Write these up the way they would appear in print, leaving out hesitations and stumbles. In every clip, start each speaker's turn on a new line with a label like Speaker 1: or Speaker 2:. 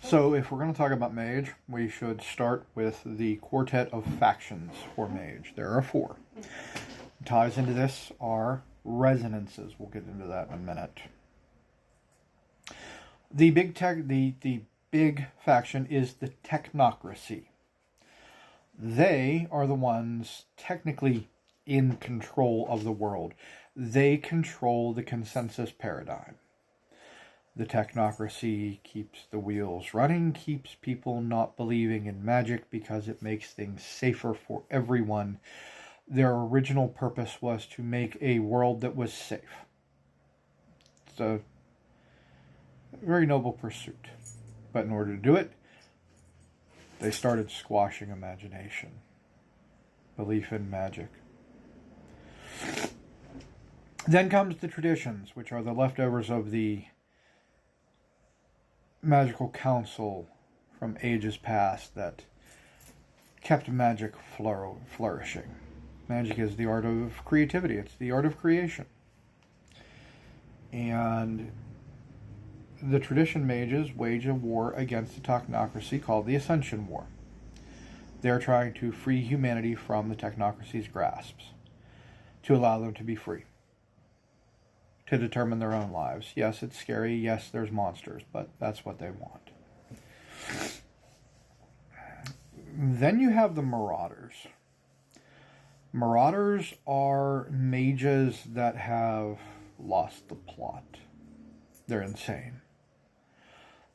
Speaker 1: So if we're going to talk about Mage, we should start with the quartet of factions for Mage. There are 4. Ties into this are resonances. We'll get into that in a minute. The big faction is the technocracy. They are the ones technically in control of the world. They control the consensus paradigm. The technocracy keeps the wheels running, keeps people not believing in magic because it makes things safer for everyone. Their original purpose was to make a world that was safe. It's a very noble pursuit. But in order to do it, they started squashing imagination, belief in magic. Then comes the traditions, which are the leftovers of the magical council from ages past that kept magic flourishing. Magic is the art of creativity. It's the art of creation. And the tradition mages wage a war against the technocracy called the Ascension War. They're trying to free humanity from the technocracy's grasps, to allow them to be free, to determine their own lives. Yes, it's scary. Yes, there's monsters, but that's what they want. Then you have the Marauders. Marauders are mages that have lost the plot. They're insane.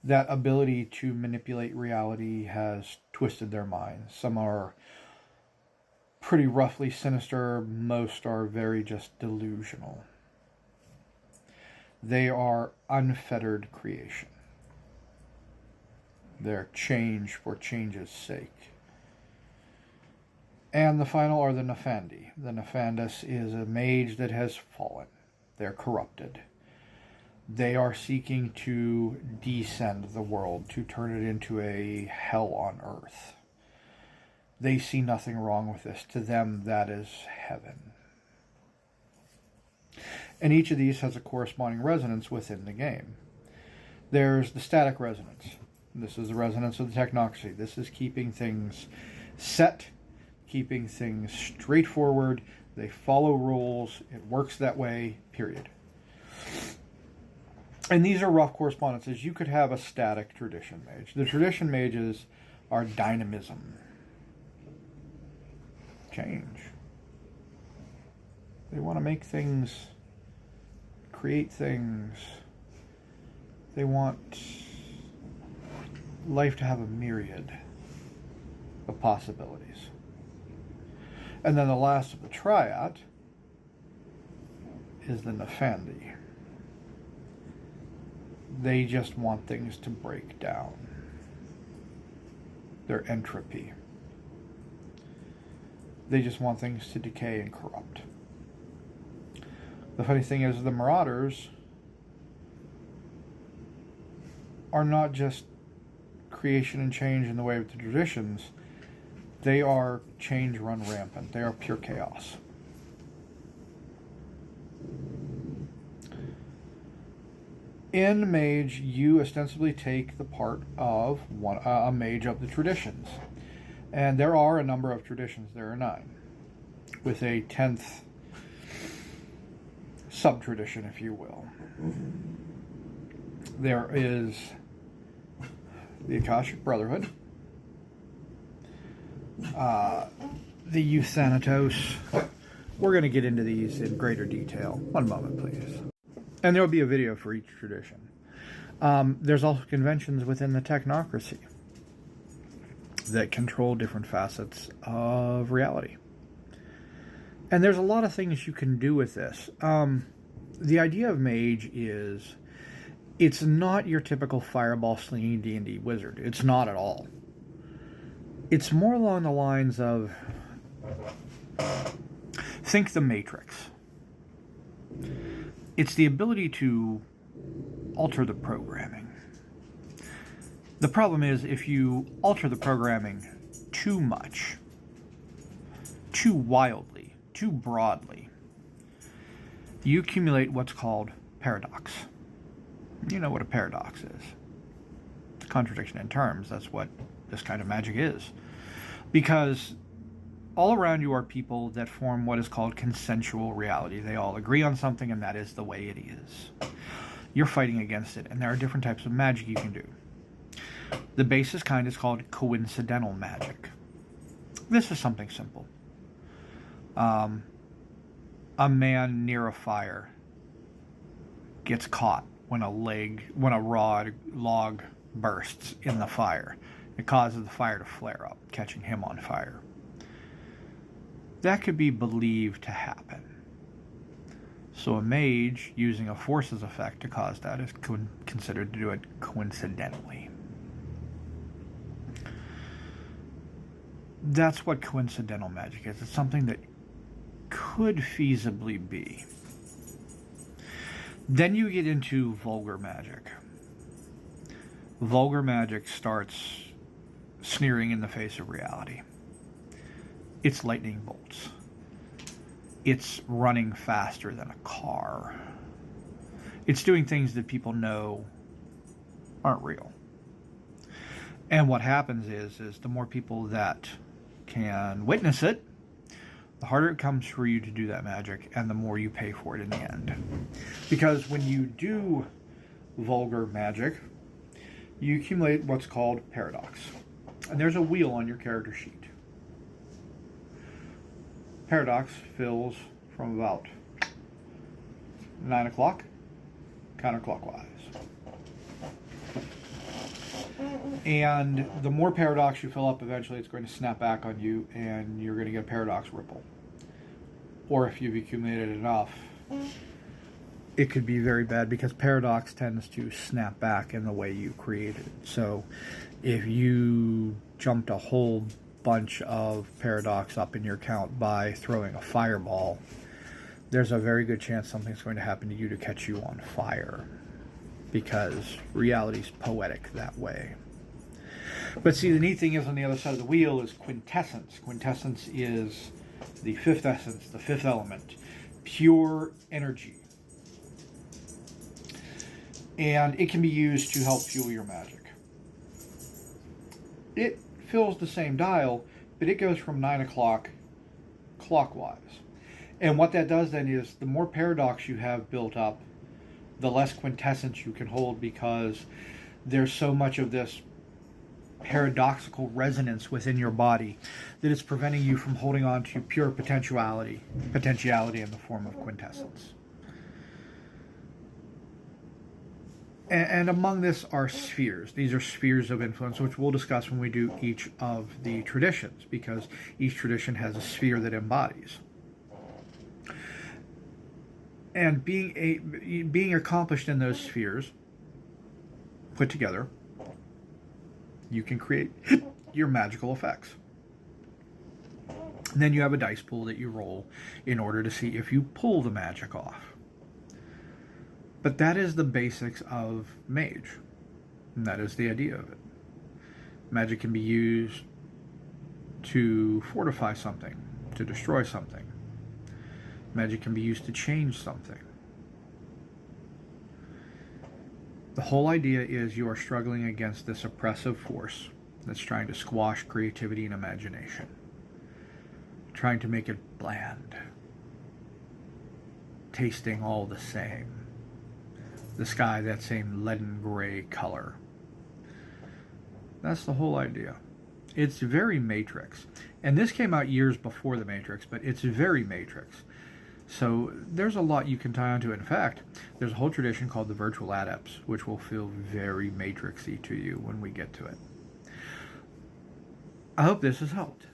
Speaker 1: That ability to manipulate reality has twisted their minds. Some are pretty roughly sinister. Most are very just delusional. They are unfettered creation. They're change for change's sake. And the final are the Nefandi. The Nefandus is a mage that has fallen. They're corrupted. They are seeking to descend the world, to turn it into a hell on earth. They see nothing wrong with this. To them, that is heaven. And each of these has a corresponding resonance within the game. There's the static resonance. This is the resonance of the technocracy. This is keeping things set, keeping things straightforward. They follow rules. It works that way, period. And these are rough correspondences. You could have a static tradition mage. The tradition mages are dynamism. Change. They want to make things, create things. They want life to have a myriad of possibilities. And then the last of the triad is the Nefandi. They just want things to break down. Their entropy. They just want things to decay and corrupt. The funny thing is, the Marauders are not just creation and change in the way of the traditions. They are change run rampant. They are pure chaos. In Mage, you ostensibly take the part of a mage of the traditions. And there are a number of traditions. There are 9. With a 10th sub-tradition, if you will. There is the Akashic Brotherhood. The Youth Thanatos. We're going to get into these in greater detail. One moment, please. And there will be a video for each tradition. There's also conventions within the technocracy that control different facets of reality. And there's a lot of things you can do with this. The idea of mage is, it's not your typical fireball slinging D&D wizard. It's not at all. It's more along the lines of, think the Matrix. It's the ability to alter the programming. The problem is, if you alter the programming too much, too wildly, too broadly, you accumulate what's called paradox. You know what a paradox is. contradiction in terms. That's what this kind of magic is. Because all around you are people that form what is called consensual reality. They all agree on something, and that is the way it is. You're fighting against it, and there are different types of magic you can do. The basis kind is called coincidental magic. This is something simple. A man near a fire gets caught when a log bursts in the fire. It causes the fire to flare up, catching him on fire. That could be believed to happen. So a mage using a forces effect to cause that is considered to do it coincidentally. That's what coincidental magic is. It's something that could feasibly be. Then you get into vulgar magic. Vulgar magic starts sneering in the face of reality. It's lightning bolts. It's running faster than a car. It's doing things that people know aren't real. And what happens is the more people that can witness it, the harder it comes for you to do that magic, and the more you pay for it in the end. Because when you do vulgar magic, you accumulate what's called paradox. And there's a wheel on your character sheet. Paradox fills from about 9 o'clock counterclockwise. And the more paradox you fill up, eventually it's going to snap back on you, and you're going to get a paradox ripple. Or if you've accumulated enough, it could be very bad, because paradox tends to snap back in the way you created it. So if you jumped a whole bunch of paradox up in your count by throwing a fireball, there's a very good chance something's going to happen to you to catch you on fire, because reality's poetic that way. But see, the neat thing is, on the other side of the wheel is quintessence. Quintessence is the fifth essence, the fifth element, pure energy. And it can be used to help fuel your magic. It fills the same dial, but it goes from 9 o'clock clockwise. And what that does then is, the more paradox you have built up, the less quintessence you can hold, because there's so much of this paradoxical resonance within your body that it's preventing you from holding on to pure potentiality in the form of quintessence. And among this are spheres. These are spheres of influence, which we'll discuss when we do each of the traditions, because each tradition has a sphere that embodies. And being accomplished in those spheres, put together, you can create your magical effects. And then you have a dice pool that you roll in order to see if you pull the magic off. But that is the basics of mage. And that is the idea of it. Magic can be used to fortify something, to destroy something. Magic can be used to change something. The whole idea is you are struggling against this oppressive force that's trying to squash creativity and imagination. Trying to make it bland. Tasting all the same. The sky, that same leaden gray color. That's the whole idea. It's very Matrix. And this came out years before the Matrix, but it's very Matrix. So there's a lot you can tie onto it. In fact, there's a whole tradition called the Virtual Adepts, which will feel very Matrixy to you when we get to it. I hope this has helped.